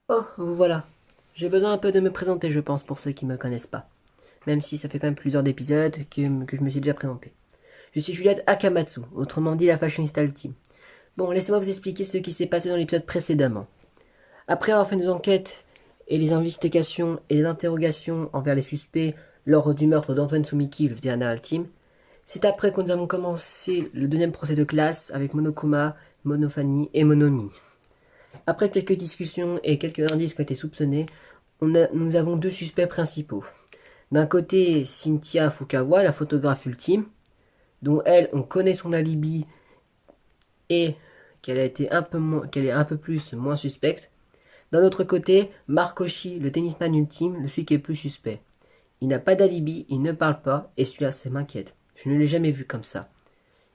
Oh, vous voilà. J'ai besoin un peu de me présenter, je pense, pour ceux qui me connaissent pas. Même si ça fait quand même plusieurs épisodes que je me suis déjà présenté. Je suis Juliette Akamatsu, autrement dit la Fashionista Ultime. Bon, laissez-moi vous expliquer ce qui s'est passé dans l'épisode précédemment. Après avoir fait nos enquêtes et les investigations et les interrogations envers les suspects lors du meurtre d'Antoine Tsumiki, le vétérinaire ultime, c'est après que nous avons commencé le deuxième procès de classe avec Monokuma, Monofani et Monomi. Après quelques discussions et quelques indices qui ont été soupçonnés, nous avons deux suspects principaux. D'un côté, Cynthia Fukawa, la photographe ultime, dont on connaît son alibi et qu'elle est un peu plus moins suspecte. D'un autre côté, Mark Oshii, le tennisman ultime, celui qui est plus suspect. Il n'a pas d'alibi, il ne parle pas, et celui-là, ça m'inquiète. Je ne l'ai jamais vu comme ça.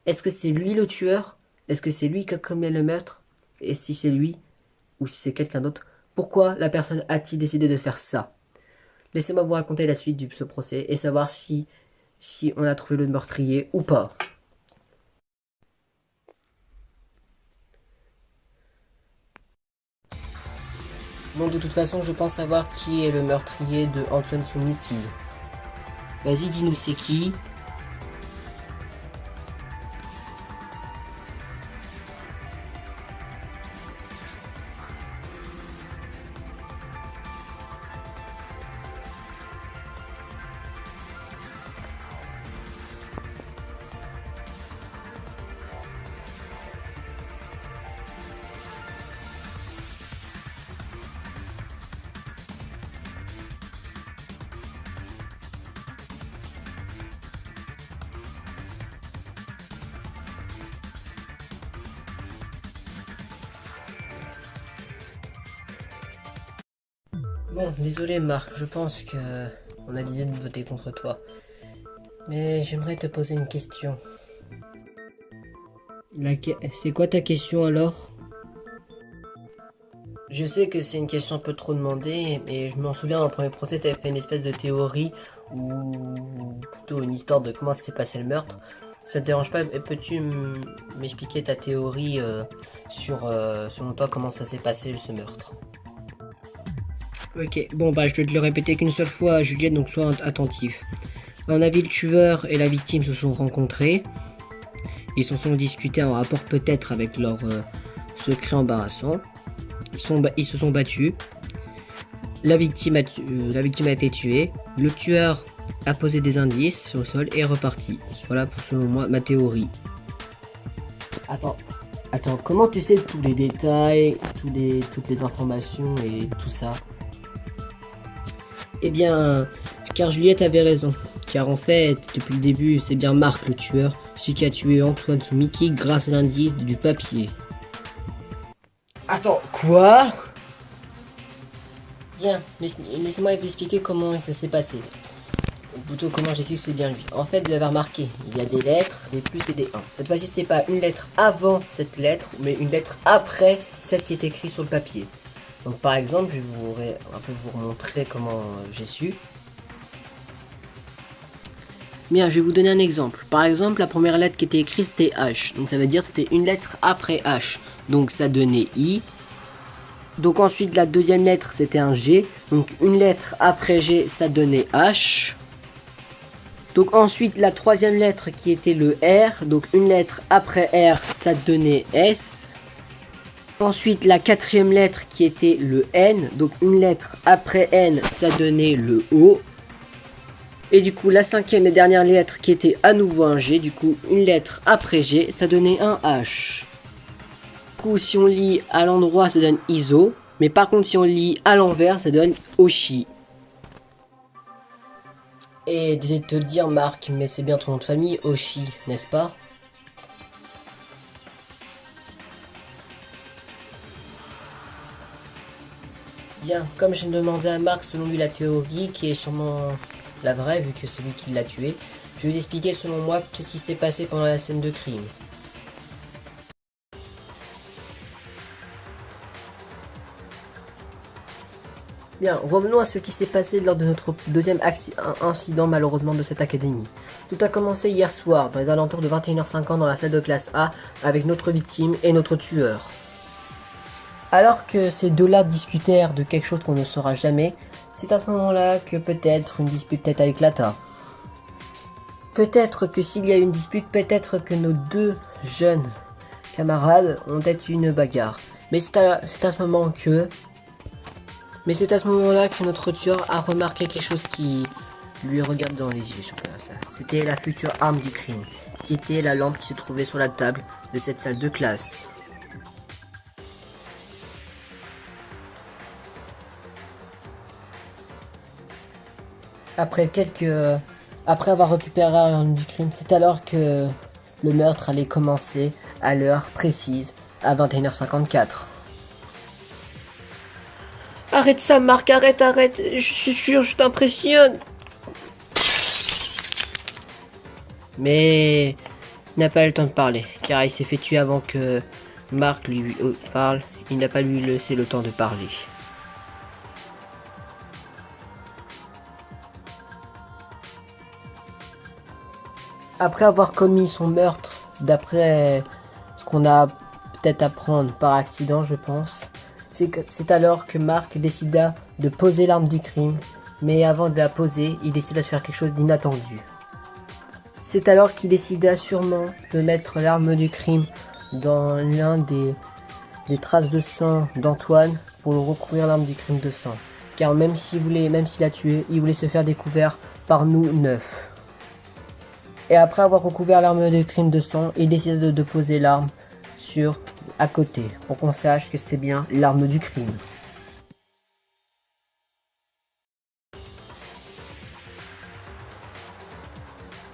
Est-ce que c'est lui le tueur? Est-ce que c'est lui qui a commis le meurtre? Et si c'est lui, ou si c'est quelqu'un d'autre, pourquoi la personne a-t-il décidé de faire ça? Laissez-moi vous raconter la suite de ce procès et savoir si on a trouvé le meurtrier ou pas. Bon, de toute façon, je pense savoir qui est le meurtrier de Antoine Tsumiki. Vas-y, dis-nous c'est qui? Bon, désolé Marc, je pense que on a décidé de voter contre toi. Mais j'aimerais te poser une question. C'est quoi ta question alors? Je sais que c'est une question un peu trop demandée, mais je m'en souviens dans le premier procès, tu avais fait une espèce de théorie, ou plutôt une histoire de comment s'est passé le meurtre. Ça te dérange pas? Peux-tu m'expliquer ta théorie sur, selon toi, comment ça s'est passé ce meurtre? Ok, bon bah je vais te le répéter qu'une seule fois, Juliette, donc sois attentif. On a vu le tueur et la victime se sont rencontrés. Ils se sont discutés en rapport peut-être avec leur secret embarrassant. Ils se sont battus. La victime a été tuée. Le tueur a posé des indices sur le sol et est reparti. Voilà pour selon moi ma théorie. Attends, comment tu sais tous les détails, toutes les informations et tout ça? Eh bien, car Juliette avait raison. Car en fait, depuis le début, c'est bien Marc le tueur, celui qui a tué Antoine sous Mickey grâce à l'indice du papier. Attends, quoi? Bien, mais laissez-moi vous expliquer comment ça s'est passé. Ou plutôt comment j'ai su que c'est bien lui. En fait, vous l'avez remarqué, il y a des lettres, des plus et des 1. Cette fois-ci, c'est pas une lettre avant cette lettre, mais une lettre après celle qui est écrite sur le papier. Donc par exemple, je vais vous remontrer comment j'ai su. Bien, je vais vous donner un exemple. Par exemple, la première lettre qui était écrite, c'était H. Donc ça veut dire que c'était une lettre après H. Donc ça donnait I. Donc ensuite, la deuxième lettre, c'était un G. Donc une lettre après G, ça donnait H. Donc ensuite, la troisième lettre qui était le R. Donc une lettre après R, ça donnait S. Ensuite, la quatrième lettre qui était le N. Donc une lettre après N, ça donnait le O. Et du coup, la cinquième et dernière lettre qui était à nouveau un G, du coup, une lettre après G, ça donnait un H. Du coup, si on lit à l'endroit, ça donne ISO. Mais par contre, si on lit à l'envers, ça donne Oshi. Et désolé de te le dire, Marc, mais c'est bien ton nom de famille, Oshi, n'est-ce pas? Bien, comme je demandais à Marc, selon lui, la théorie, qui est sûrement la vraie, vu que c'est lui qui l'a tué, je vais vous expliquer, selon moi, qu'est-ce qui s'est passé pendant la scène de crime. Bien, revenons à ce qui s'est passé lors de notre deuxième incident malheureusement de cette académie. Tout a commencé hier soir, dans les alentours de 21h50 dans la salle de classe A, avec notre victime et notre tueur. Alors que ces deux-là discutèrent de quelque chose qu'on ne saura jamais, c'est à ce moment-là que peut-être une dispute peut-être éclata. Peut-être que s'il y a une dispute, peut-être que nos deux jeunes camarades ont peut-être eu une bagarre. Mais c'est à ce moment que... Mais c'est à ce moment-là que notre tueur a remarqué quelque chose qui lui regarde dans les yeux sur place. C'était la future arme du crime, qui était la lampe qui se trouvait sur la table de cette salle de classe. Après avoir récupéré l'arme du crime, c'est alors que le meurtre allait commencer à l'heure précise, à 21h54. Arrête ça, Marc, arrête, je suis sûr, je t'impressionne. Mais il n'a pas eu le temps de parler, car il s'est fait tuer avant que Marc lui parle. Il n'a pas lui laissé le temps de parler. Après avoir commis son meurtre, d'après ce qu'on a peut-être apprendre par accident, je pense, c'est alors que Marc décida de poser l'arme du crime, mais avant de la poser, il décida de faire quelque chose d'inattendu. C'est alors qu'il décida sûrement de mettre l'arme du crime dans l'un des traces de sang d'Antoine pour recouvrir l'arme du crime de sang. Car même s'il l'a tué, il voulait se faire découvert par nous neuf. Et après avoir recouvert l'arme de crime de sang, il décida de poser l'arme à côté, pour qu'on sache que c'était bien l'arme du crime.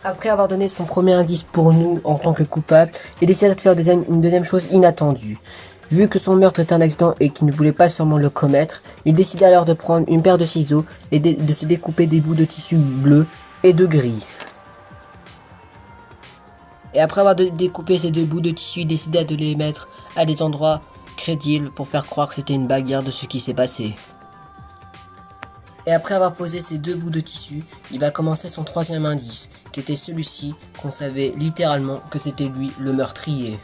Après avoir donné son premier indice pour nous en tant que coupable, il décida de faire une deuxième chose inattendue. Vu que son meurtre était un accident et qu'il ne voulait pas sûrement le commettre, il décida alors de prendre une paire de ciseaux et de se découper des bouts de tissu bleu et de gris. Et après avoir découpé ces deux bouts de tissu, il décida de les mettre à des endroits crédibles pour faire croire que c'était une bagarre de ce qui s'est passé. Et après avoir posé ces deux bouts de tissu, il va commencer son troisième indice, qui était celui-ci, qu'on savait littéralement que c'était lui le meurtrier.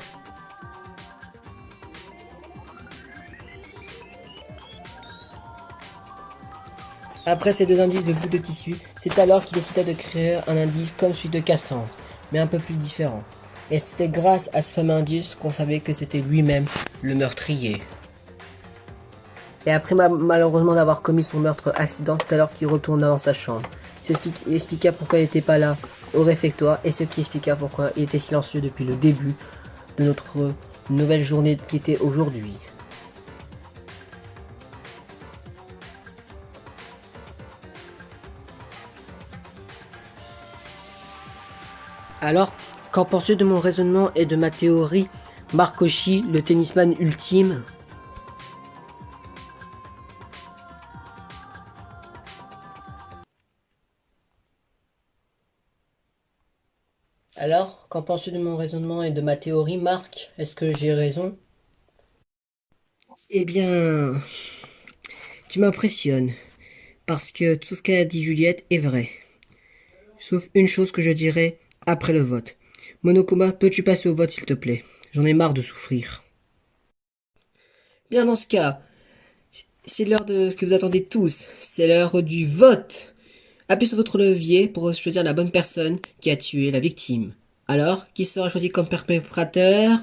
Après ces deux indices de bouts de tissu, c'est alors qu'il décida de créer un indice comme celui de Cassandre, mais un peu plus différent. Et c'était grâce à ce fameux indice qu'on savait que c'était lui-même le meurtrier. Et après malheureusement d'avoir commis son meurtre accident, c'est alors qu'il retourna dans sa chambre. Il expliqua pourquoi il n'était pas là au réfectoire et ce qui expliqua pourquoi il était silencieux depuis le début de notre nouvelle journée qui était aujourd'hui. Alors, qu'en penses-tu de mon raisonnement et de ma théorie, Mark Hoshi, le tennisman ultime? Alors, qu'en penses-tu de mon raisonnement et de ma théorie, Marc? Est-ce que j'ai raison? Eh bien, tu m'impressionnes, parce que tout ce qu'a dit Juliette est vrai. Sauf une chose que je dirais après le vote. Monokuma, peux-tu passer au vote s'il te plaît? J'en ai marre de souffrir. Bien dans ce cas, c'est l'heure de ce que vous attendez tous. C'est l'heure du vote. Appuyez sur votre levier pour choisir la bonne personne qui a tué la victime. Alors, qui sera choisi comme perpétrateur?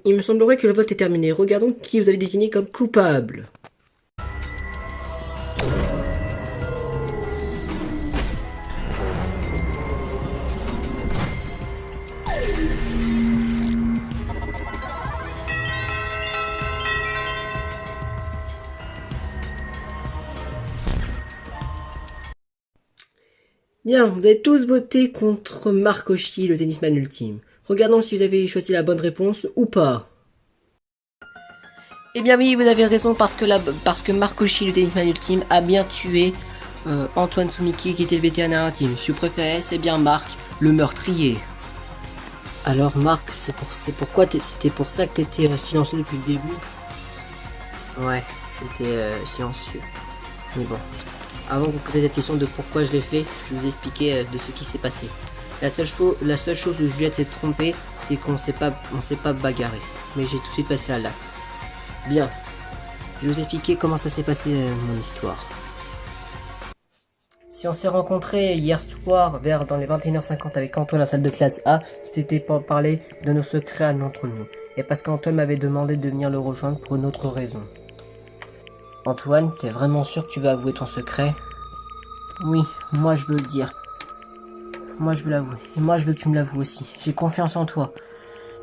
Il me semblerait que le vote est terminé. Regardons qui vous avez désigné comme coupable. Bien, vous avez tous voté contre Mark Hoshi, le tennisman ultime. Regardons si vous avez choisi la bonne réponse ou pas. Eh bien oui, vous avez raison parce que Mark Hoshi, le tennisman ultime, a bien tué Antoine Tsumiki qui était le vétérinaire intime. Si vous préférez, c'est bien Mark, le meurtrier. Alors Marc, c'était pour ça que t'étais silencieux depuis le début? Ouais, j'étais silencieux. Mais bon, avant de vous poser cette question de pourquoi je l'ai fait, je vais vous expliquer de ce qui s'est passé. La seule chose où Juliette s'est trompée, c'est qu'on s'est pas bagarré. Mais j'ai tout de suite passé à l'acte. Bien, je vais vous expliquer comment ça s'est passé mon histoire. Si on s'est rencontrés hier soir dans les 21h50 avec Antoine à la salle de classe A, c'était pour parler de nos secrets à entre nous. Et parce qu'Antoine m'avait demandé de venir le rejoindre pour une autre raison. Antoine, t'es vraiment sûr que tu vas avouer ton secret? Oui, moi je veux le dire. Moi je veux l'avouer. Et moi je veux que tu me l'avoues aussi. J'ai confiance en toi.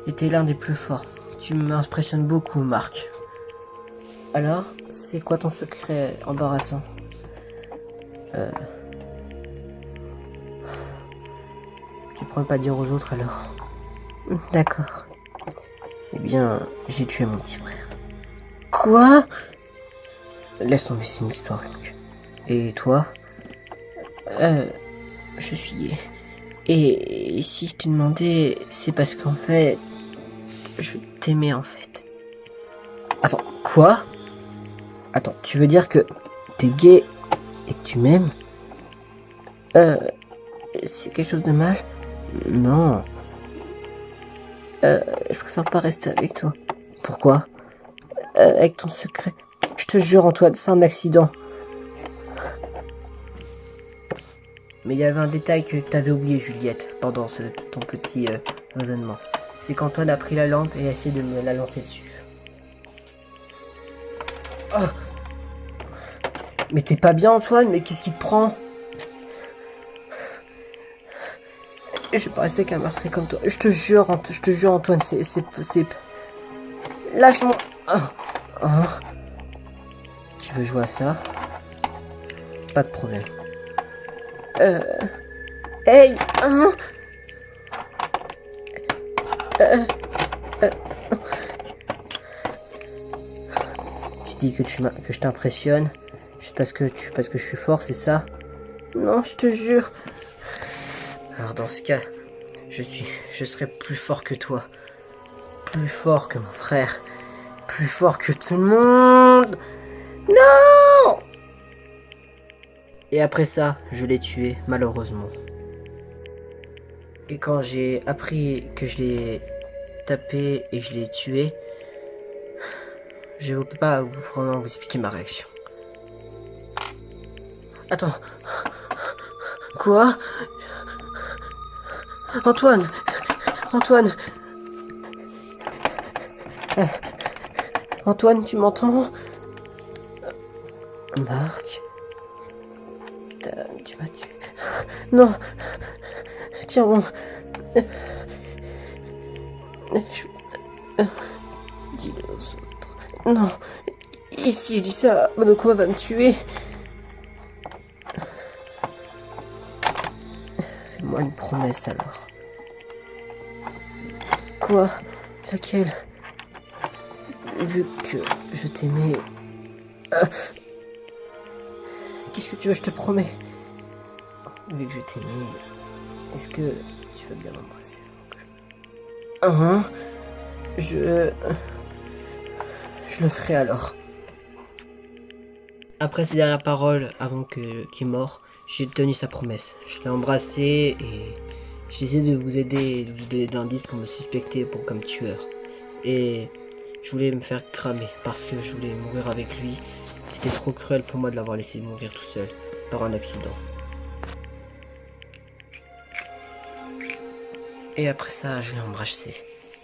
Et t'es l'un des plus forts. Tu m'impressionnes beaucoup, Marc. Alors, c'est quoi ton secret embarrassant? Tu pourrais pas dire aux autres alors? D'accord. Eh bien, j'ai tué mon petit frère. Quoi? Laisse tomber, c'est une histoire unique. Et toi? Je suis gay. Et si je t'ai demandé, c'est parce qu'en fait, je t'aimais en fait. Attends, quoi? Attends, tu veux dire que t'es gay et que tu m'aimes? C'est quelque chose de mal? Non. Je préfère pas rester avec toi. Pourquoi? Avec ton secret. Je te jure, Antoine, c'est un accident. Mais il y avait un détail que t'avais oublié, Juliette, pendant ton petit raisonnement. C'est qu'Antoine a pris la lampe et a essayé de me la lancer dessus. Oh! Mais t'es pas bien, Antoine? Mais qu'est-ce qui te prend? Je vais pas rester qu'un meurtrier comme toi. Je te jure, Antoine, c'est... Lâche-moi! Oh. Tu veux jouer à ça? Pas de problème. Hey! Hein? Tu dis que je t'impressionne juste parce que je suis fort, c'est ça? Non, je te jure. Alors dans ce cas, je serai plus fort que toi. Plus fort que mon frère. Plus fort que tout le monde. Non! Et après ça, je l'ai tué, malheureusement. Et quand j'ai appris que je l'ai tapé et je l'ai tué, je ne peux pas vraiment vous expliquer ma réaction. Attends. Quoi? Antoine! Antoine! Antoine, tu m'entends? Marc? Non. Tiens bon. Dis-le aux autres. Non. Et si je dis ça, Monokuma va me tuer. Fais-moi une promesse alors. Quoi? Laquelle? Vu que je t'aimais... Qu'est-ce que tu veux, je te promets. Vu que je t'aimais, est-ce que tu veux bien m'embrasser? Je le ferai alors. Après ces dernières paroles, avant qu'il meure, j'ai tenu sa promesse. Je l'ai embrassé et j'ai essayé de vous aider, de vous donner des indices pour me suspecter comme tueur. Et je voulais me faire cramer parce que je voulais mourir avec lui. C'était trop cruel pour moi de l'avoir laissé mourir tout seul par un accident. Et après ça, je l'ai embrassé.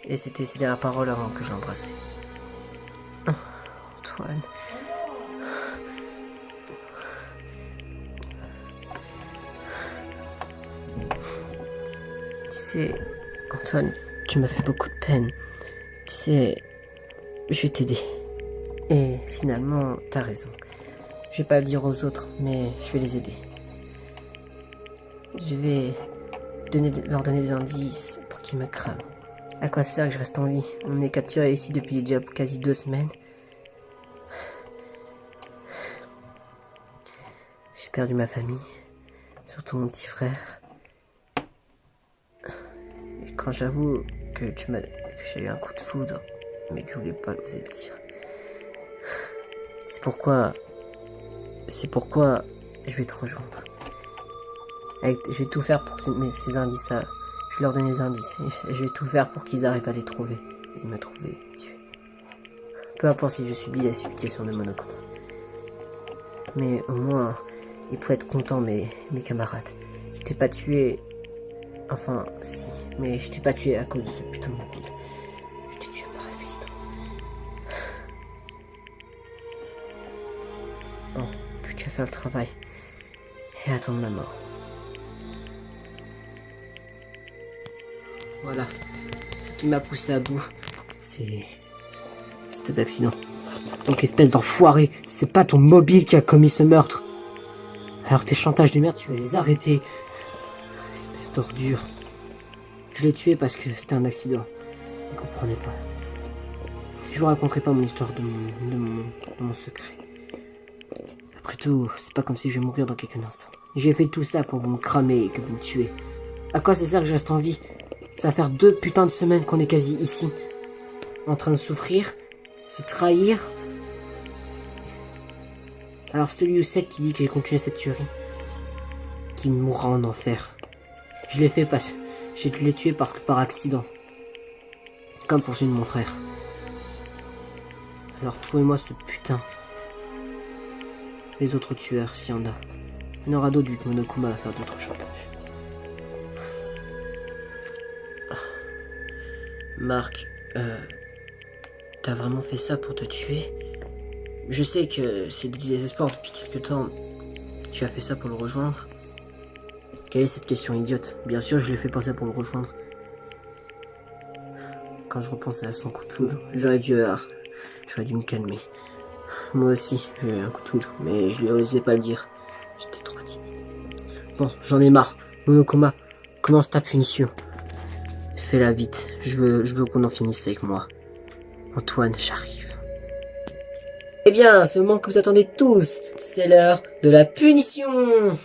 Et c'était ces dernières paroles avant que je l'embrassais. Antoine. Tu sais, Antoine, tu m'as fait beaucoup de peine. Tu sais, je vais t'aider. Et finalement, t'as raison. Je vais pas le dire aux autres, mais je vais les aider. Je vais leur donner des indices pour qu'ils me crament. À quoi ça sert que je reste en vie? On est capturé ici depuis déjà quasi 2 semaines. J'ai perdu ma famille, surtout mon petit frère. Et quand j'avoue que j'ai eu un coup de foudre, mais que je voulais pas l'oser le dire. C'est pourquoi je vais te rejoindre. Je vais tout faire pour que ces indices-là, je vais leur donner des indices. Et je vais tout faire pour qu'ils arrivent à les trouver. Et me trouver et me tuer. Peu importe si je subis la supplication de Monokuma. Mais au moins, ils pourraient être contents, mes camarades. Je t'ai pas tué. Enfin, si. Mais je t'ai pas tué à cause de ce putain de mobile. Je t'ai tué par accident. Bon, plus qu'à faire le travail. Et attendre ma mort. Voilà. Ce qui m'a poussé à bout, c'était d'accident. Donc espèce d'enfoiré, c'est pas ton mobile qui a commis ce meurtre. Alors tes chantages de merde, tu vas les arrêter. Espèce d'ordure. Je l'ai tué parce que c'était un accident. Vous comprenez pas. Je vous raconterai pas mon histoire de mon secret. Après tout, c'est pas comme si je vais mourir dans quelques instants. J'ai fait tout ça pour vous me cramer et que vous me tuez. À quoi ça sert que je reste en vie? Ça va faire 2 putains de semaines qu'on est quasi ici. En train de souffrir, se trahir. Alors celui ou celle qui dit que j'ai continué cette tuerie, qui mourra en enfer. Je l'ai fait parce que je l'ai tué par accident. Comme pour celui de mon frère. Alors trouvez-moi ce putain. Les autres tueurs, s'il y en a. Il y en aura d'autres vu que Monokuma va faire d'autres chantages. Marc, t'as vraiment fait ça pour te tuer? Je sais que c'est du désespoir depuis quelque temps. Tu as fait ça pour le rejoindre? Quelle est cette question idiote? Bien sûr, je l'ai fait pour ça pour le rejoindre. Quand je repense à son coup de foudre, j'aurais dû me calmer. Moi aussi, j'ai eu un coup de foudre, mais je lui osais pas le dire. J'étais trop timide. Bon, j'en ai marre. Monokuma, commence ta punition. Fais-la vite. Je veux qu'on en finisse avec moi. Antoine, j'arrive. Eh bien, c'est le moment que vous attendez tous. C'est l'heure de la punition.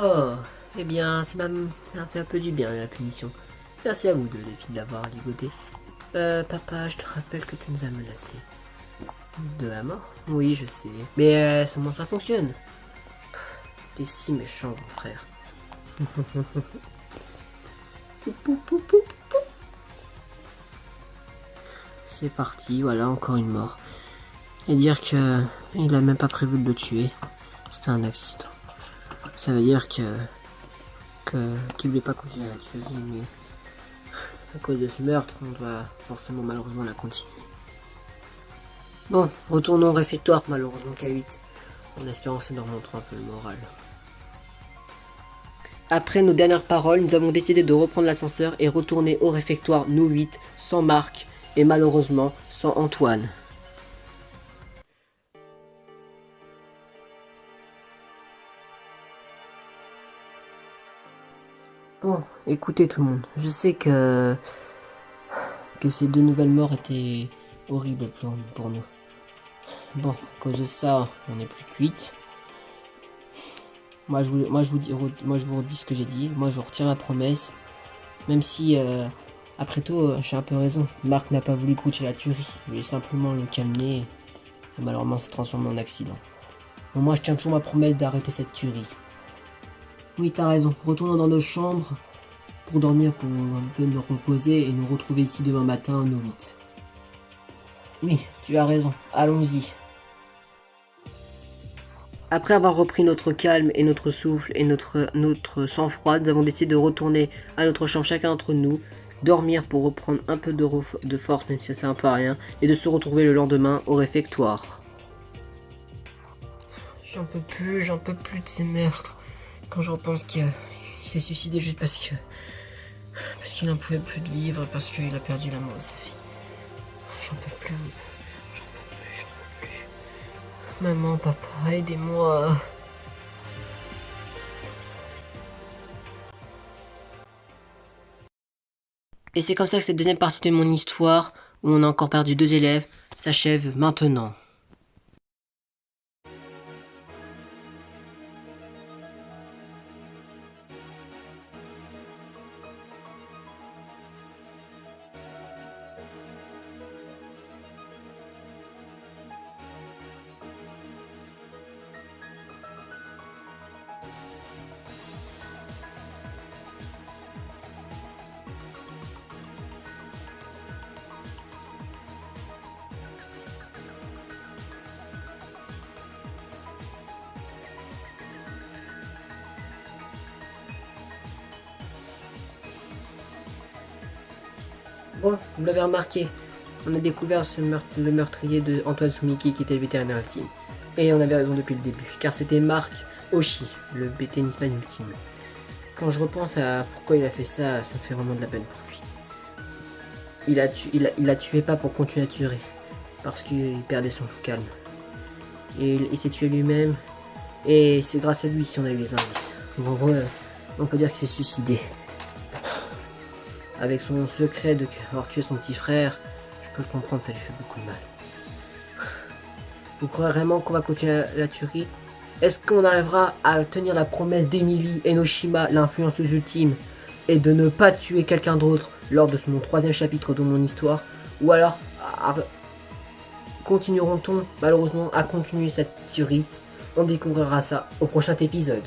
Oh, eh bien, ça m'a fait un peu du bien la punition. Merci à vous deux, les filles, d'avoir ligoté. Papa, je te rappelle que tu nous as menacés. De la mort? Oui, je sais. Mais comment ça fonctionne? T'es si méchant, mon frère. C'est parti, voilà, encore une mort. Et dire que il a même pas prévu de le tuer. C'était un accident. Ça veut dire qu'il voulait pas continuer la tuerie, mais à cause de ce meurtre, on doit forcément malheureusement la continuer. Bon, retournons au réfectoire, malheureusement K8, en espérant que ça nous remontera un peu le moral. Après nos dernières paroles, nous avons décidé de reprendre l'ascenseur et retourner au réfectoire, nous 8, sans Marc et malheureusement sans Antoine. Bon, écoutez tout le monde, je sais que ces deux nouvelles morts étaient horribles pour nous. Bon, à cause de ça, on n'est plus cuite. Moi je vous redis ce que j'ai dit. Moi, je retire ma promesse. Même si, après tout, j'ai un peu raison. Marc n'a pas voulu goûter la tuerie. Il voulait simplement le calmer. Et malheureusement, c'est transformé en accident. Donc moi, je tiens toujours ma promesse d'arrêter cette tuerie. Oui, t'as raison. Retournons dans nos chambres pour dormir, pour un peu nous reposer et nous retrouver ici demain matin, nous 8. Oui, tu as raison. Allons-y. Après avoir repris notre calme et notre souffle et notre sang-froid, nous avons décidé de retourner à notre chambre chacun d'entre nous, dormir pour reprendre un peu de force, même si ça sert un peu à rien, et de se retrouver le lendemain au réfectoire. J'en peux plus de ces meurtres. Quand je repense qu'il s'est suicidé juste parce qu'il n'en pouvait plus de vivre, parce qu'il a perdu l'amour de sa fille. J'en peux plus. Maman, papa, aidez-moi. Et c'est comme ça que cette deuxième partie de mon histoire, où on a encore perdu 2 élèves, s'achève maintenant. Bon, vous l'avez remarqué, on a découvert le meurtrier de Antoine Soumiki qui était le vétérinaire ultime. Et on avait raison depuis le début, car c'était Marc Oshi, le tennisman ultime. Quand je repense à pourquoi il a fait ça, ça me fait vraiment de la peine pour lui. Il a tué pas pour continuer à tuer, parce qu'il perdait son calme. Et il s'est tué lui-même, et c'est grâce à lui si on a eu les indices. En gros, on peut dire qu'il s'est suicidé. Avec son secret d'avoir tué son petit frère, je peux le comprendre, ça lui fait beaucoup de mal. Vous croyez vraiment qu'on va continuer la tuerie? Est-ce qu'on arrivera à tenir la promesse d'Emily Enoshima, l'influenceuse ultime, et de ne pas tuer quelqu'un d'autre lors de mon 3e chapitre de mon histoire? Ou alors, continueront-on malheureusement à continuer cette tuerie? On découvrira ça au prochain épisode.